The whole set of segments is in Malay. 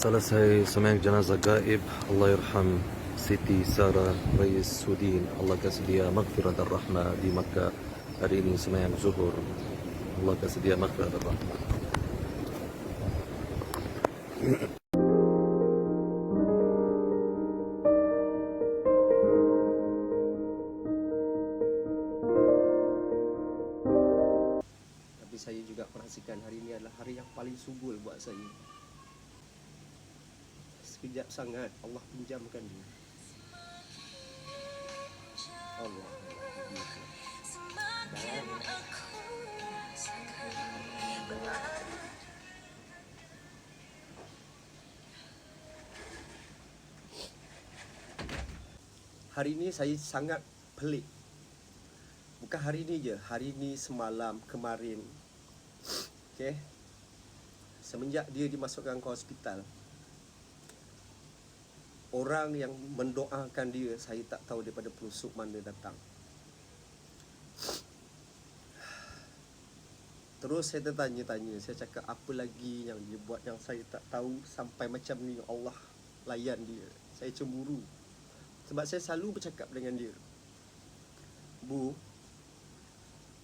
Selesai sembahyang jenazah gaib, Allah yarham Siti Sarah Rais Sudin, Allah kasih dia maghfirah dan rahmah di Makkah. Hari ini sembahyang zuhur, Allah kasih dia maghfirah dan rahmah. Tapi saya juga perhatikan hari ini adalah hari yang paling subul buat saya. Sekejap sangat Allah pinjamkan dia. Allah. Hari ini saya sangat pelik. Bukan hari ini je, hari ini, semalam, kemarin. Okay. Semenjak dia dimasukkan ke hospital, orang yang mendoakan dia, saya tak tahu daripada pelosok mana datang. Terus saya tertanya-tanya, saya cakap apa lagi yang dia buat yang saya tak tahu sampai macam ni Allah layan dia. Saya cemburu. Sebab saya selalu bercakap dengan dia, Bu,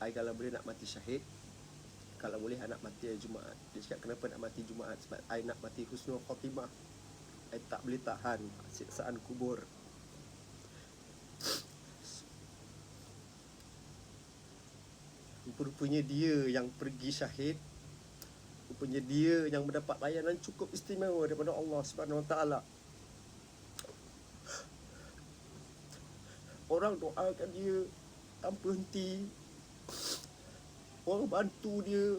I kalau boleh nak mati syahid, kalau boleh I nak mati hari Jumaat. Dia cakap kenapa nak mati Jumaat? Sebab I nak mati husnul khatimah. I tak boleh tahan siksaan kubur. Rupanya dia yang pergi syahid, rupanya dia yang mendapat layanan cukup istimewa daripada Allah Subhanahu Wa Taala. Orang doakan dia tanpa henti, orang bantu dia,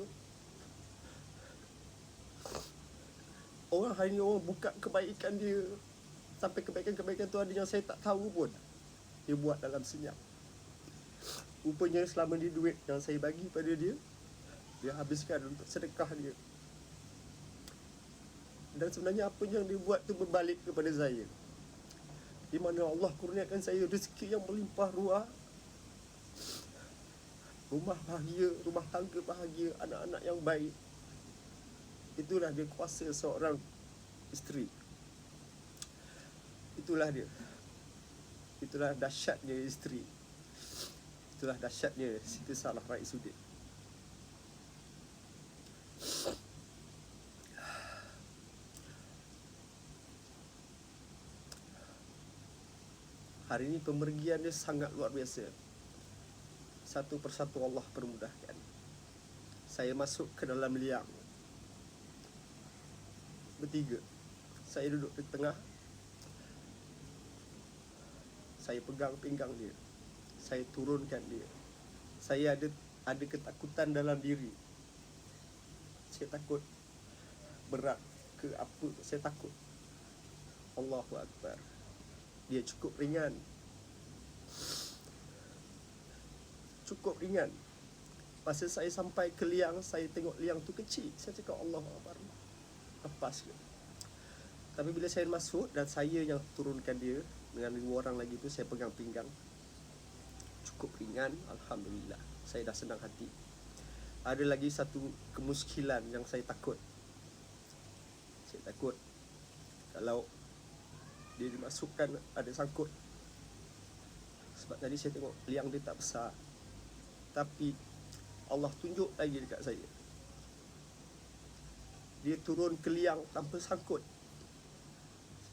orang hari ni orang buka kebaikan dia. Sampai kebaikan-kebaikan tu ada yang saya tak tahu pun dia buat dalam senyap. Rupanya selama ni duit yang saya bagi pada dia, dia habiskan untuk sedekah dia. Dan sebenarnya apa yang dia buat tu berbalik kepada saya, di mana Allah kurniakan saya rezeki yang melimpah ruah, rumah bahagia, rumah tangga bahagia, anak-anak yang baik. Itulah dia kuasa seorang isteri. Itulah dia. Itulah dahsyatnya isteri. Itulah dahsyatnya Siti Sarah Rais Sudin. Hari ini pemergian dia sangat luar biasa. Satu persatu Allah permudahkan. Saya masuk ke dalam liang. Bertiga. Saya duduk di tengah. Saya pegang pinggang dia. Saya turunkan dia. Saya ada ketakutan dalam diri. Saya takut berat ke apa. Saya takut. Allahu Akbar. Dia cukup ringan. Cukup ringan. Masa saya sampai ke liang, saya tengok liang tu kecil. Saya cakap Allahu Akbar. Lepas ke. Tapi bila saya masuk dan saya yang turunkan dia, dengan 2 orang lagi tu saya pegang pinggang. Cukup ringan, Alhamdulillah. Saya dah senang hati. Ada lagi satu kemuskilan yang saya takut. Saya takut kalau dia dimasukkan ada sangkut. Sebab tadi saya tengok liang dia tak besar, tapi Allah tunjuk lagi dekat saya, dia turun ke liang tanpa sangkut.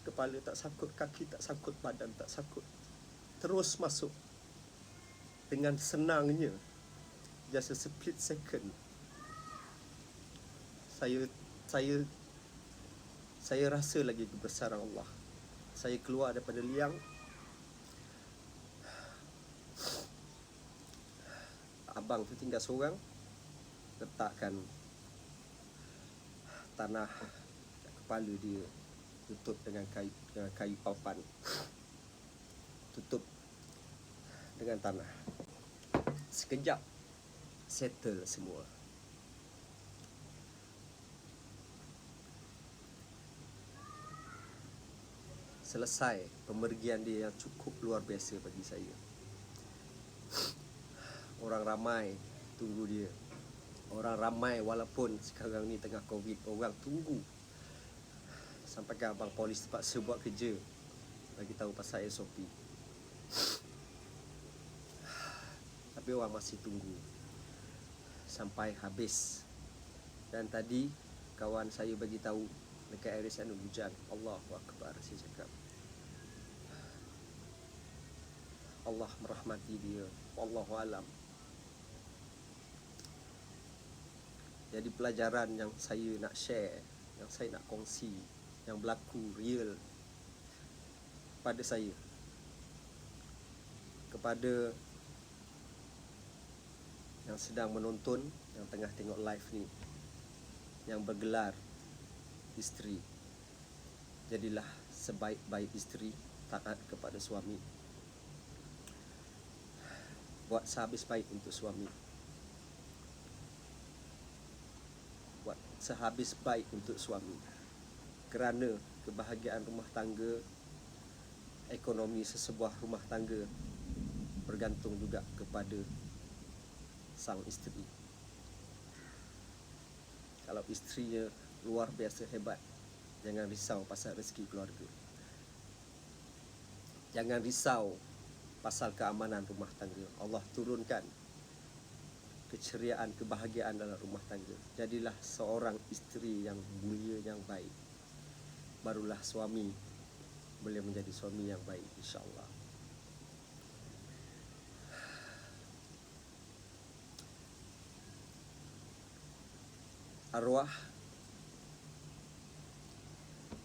Kepala tak sangkut, kaki tak sangkut, badan tak sangkut. Terus masuk dengan senangnya. Just a split second. Saya rasa lagi kebesaran Allah. Saya keluar daripada liang. Abang tu tinggal seorang, letakkan tanah kat kepala dia, tutup dengan kayu papan, tutup dengan tanah. Sekejap settle semua. Selesai pemergian dia yang cukup luar biasa bagi saya. Orang ramai tunggu dia. Orang ramai walaupun sekarang ni tengah Covid, orang tunggu sampai ke abang polis terpaksa buat kerja bagi tahu pasal SOP. Tapi orang masih tunggu sampai habis. Dan tadi kawan saya bagi tahu dekat area sana hujan. Allahu Akbar, saya cakap Allah merahmati dia. Wallahu alam. Jadi pelajaran yang saya nak share, yang saya nak kongsi, yang berlaku real pada saya, kepada yang sedang menonton, yang tengah tengok live ni, yang bergelar isteri, jadilah sebaik-baik isteri, taat kepada suami, buat sehabis baik untuk suami, buat sehabis baik untuk suami, kerana kebahagiaan rumah tangga, ekonomi sesebuah rumah tangga bergantung juga kepada sang isteri. Kalau isterinya luar biasa hebat, jangan risau pasal rezeki keluarga. Jangan risau pasal keamanan rumah tangga. Allah turunkan keceriaan, kebahagiaan dalam rumah tangga. Jadilah seorang isteri yang mulia, yang baik. Barulah suami boleh menjadi suami yang baik, insya-Allah. Arwah,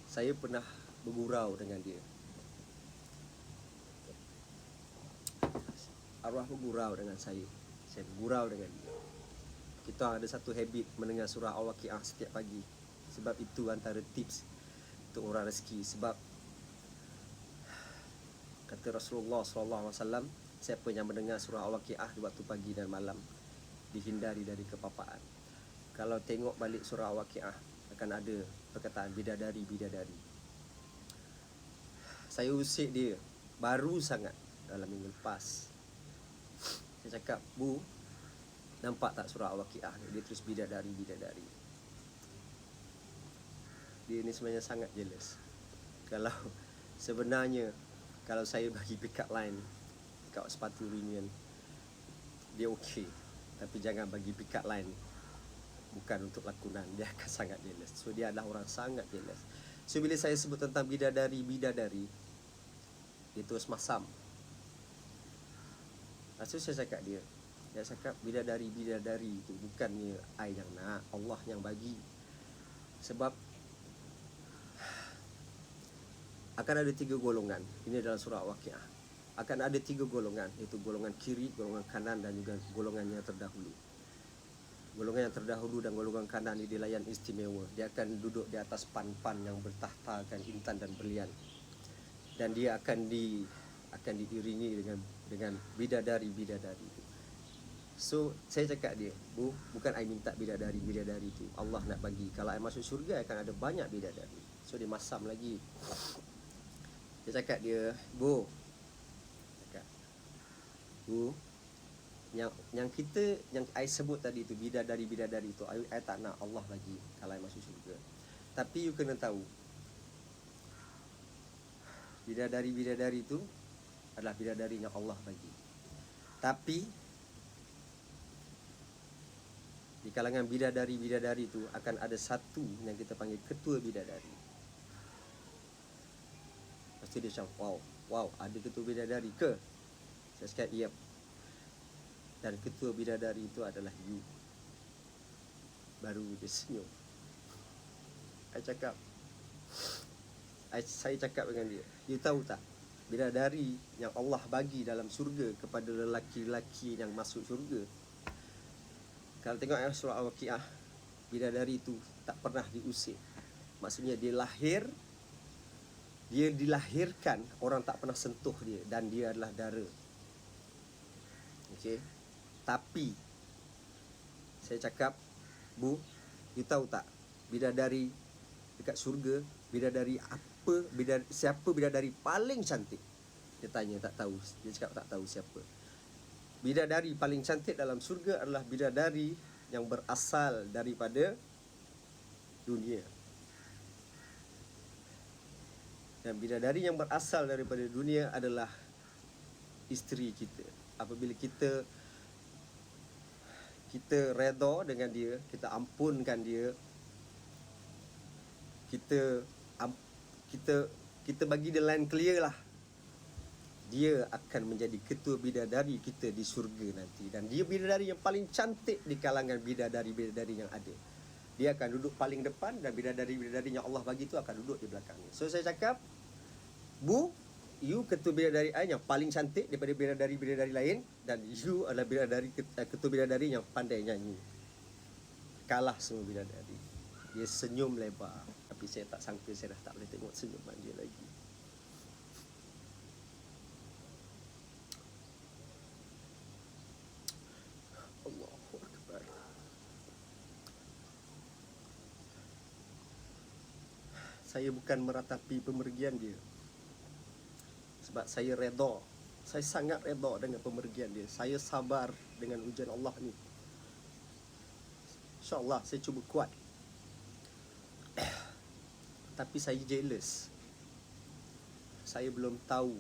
saya pernah bergurau dengan dia. Arwah bergurau dengan saya bergurau dengan dia. Kita ada satu habit mendengar surah Al-Waqiah setiap pagi. Sebab itu antara tips untuk orang rezeki. Sebab kata Rasulullah SAW, siapa yang mendengar surah Al-Waqiah di waktu pagi dan malam, dihindari dari kepapaan. Kalau tengok balik surah Al-Waqiah, akan ada perkataan bidadari. Saya usik dia baru sangat dalam minggu lepas. Saya cakap, Bu, nampak tak surah Al-Waqiah? Dia terus bidadari. Dia ni sebenarnya sangat jealous. Kalau sebenarnya kalau saya bagi pick up line dekat sepatu reunion, dia okey. Tapi jangan bagi pick up line bukan untuk lakonan, dia akan sangat jealous. So dia adalah orang sangat jealous. So bila saya sebut tentang bidadari, dia terus masam. Lepas tu saya cakap dia cakap bidadari itu bukannya I yang nak, Allah yang bagi. Sebab akan ada 3 golongan. Ini dalam surah Al-Waqiah. Akan ada 3 golongan, iaitu golongan kiri, golongan kanan dan juga golongan yang terdahulu. Golongan yang terdahulu dan golongan kanan ini dilayan istimewa. Dia akan duduk di atas pan-pan yang bertahtakan intan dan berlian. Dan dia akan diiringi dengan bidadari itu. So saya cakap dia, Bu, bukan I minta bidadari itu, Allah nak bagi. Kalau I masuk syurga akan ada banyak bidadari. So dia masam lagi. Dia cakap dia, Bu, yang I sebut tadi tu, bidadari tu, I tak nak Allah bagi kalau I masuk syurga. Tapi you kena tahu, bidadari tu adalah bidadari yang Allah bagi. Tapi di kalangan bidadari tu akan ada satu yang kita panggil ketua bidadari. Pasti dia macam, wow, ada ketua bidadari ke? Saya cakap, yep. Dan ketua bidadari itu adalah you. Baru dia senyum. Saya cakap dengan dia, you tahu tak, bidadari yang Allah bagi dalam syurga kepada lelaki-lelaki yang masuk syurga, kalau tengok ayat surah Al-Waqiah, bidadari itu tak pernah diusir. Maksudnya dia dilahirkan, orang tak pernah sentuh dia, dan dia adalah dara. Okey. Tapi saya cakap, Bu, you tahu tak, bidadari dekat syurga, siapa bidadari paling cantik? Dia tanya, tak tahu. Dia cakap tak tahu siapa. Bidadari paling cantik dalam syurga adalah bidadari yang berasal daripada dunia. Dan bidadari yang berasal daripada dunia adalah isteri kita. Apabila kita redha dengan dia, kita ampunkan dia, kita bagi dia line clear lah, dia akan menjadi ketua bidadari kita di syurga nanti. Dan dia bidadari yang paling cantik di kalangan bidadari-bidadari yang ada. Dia akan duduk paling depan dan bidadari-bidadari yang Allah bagi tu akan duduk di belakangnya. So saya cakap, Bu, you ketua bidadari I yang paling cantik daripada bidadari-bidadari lain, dan you adalah ketua bidadari yang pandai nyanyi. Kalah semua bidadari. Dia senyum lebar, tapi saya tak sangka saya dah tak boleh tengok senyuman dia lagi. Allahu Akbar. Saya bukan meratapi pemergian dia, sebab saya redha. Saya sangat redha dengan pemergian dia. Saya sabar dengan ujian Allah ni. InsyaAllah saya cuba kuat. Tapi saya jealous. Saya belum tahu.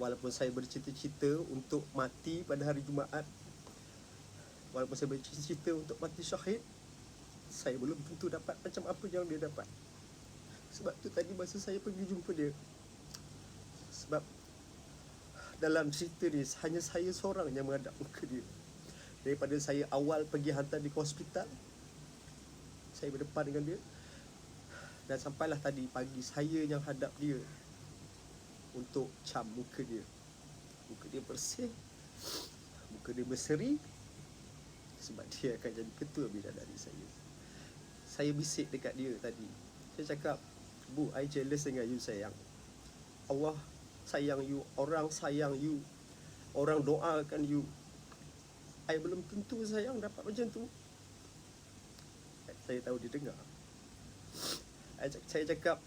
Walaupun saya bercita-cita untuk mati pada hari Jumaat, walaupun saya bercita-cita untuk mati syahid, saya belum tentu dapat macam apa yang dia dapat. Sebab tu tadi masa saya pergi jumpa dia, sebab dalam cerita ni hanya saya seorang yang menghadap muka dia. Daripada saya awal pergi hantar dia ke hospital, saya berdepan dengan dia, dan sampailah tadi pagi saya yang hadap dia untuk cam muka dia. Muka dia bersih, muka dia berseri, sebab dia akan jadi ketua bidadari saya. Saya bisik dekat dia tadi. Saya cakap, Bu, I jealous dengan you sayang. Allah sayang you, orang sayang you, orang doakan you. I belum tentu sayang dapat macam tu. Saya tahu dia dengar. Saya cakap,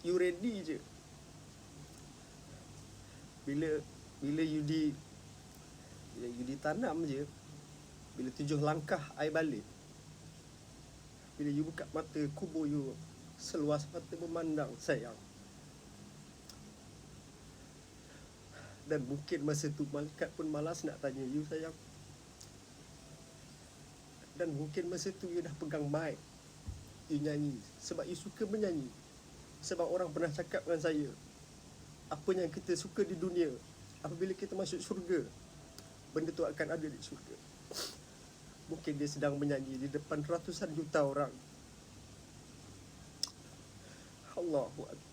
you ready je. Bila you ditanam je, bila 7 langkah I balik, bila you buka mata, kubur you seluas mata memandang sayang. Dan mungkin masa tu malaikat pun malas nak tanya you sayang. Dan mungkin masa tu you dah pegang mic, you nyanyi sebab you suka menyanyi. Sebab orang pernah cakap dengan saya, apa yang kita suka di dunia, apabila kita masuk syurga, benda tu akan ada di syurga. Mungkin dia sedang menyanyi di depan ratusan juta orang. Allahu Akbar.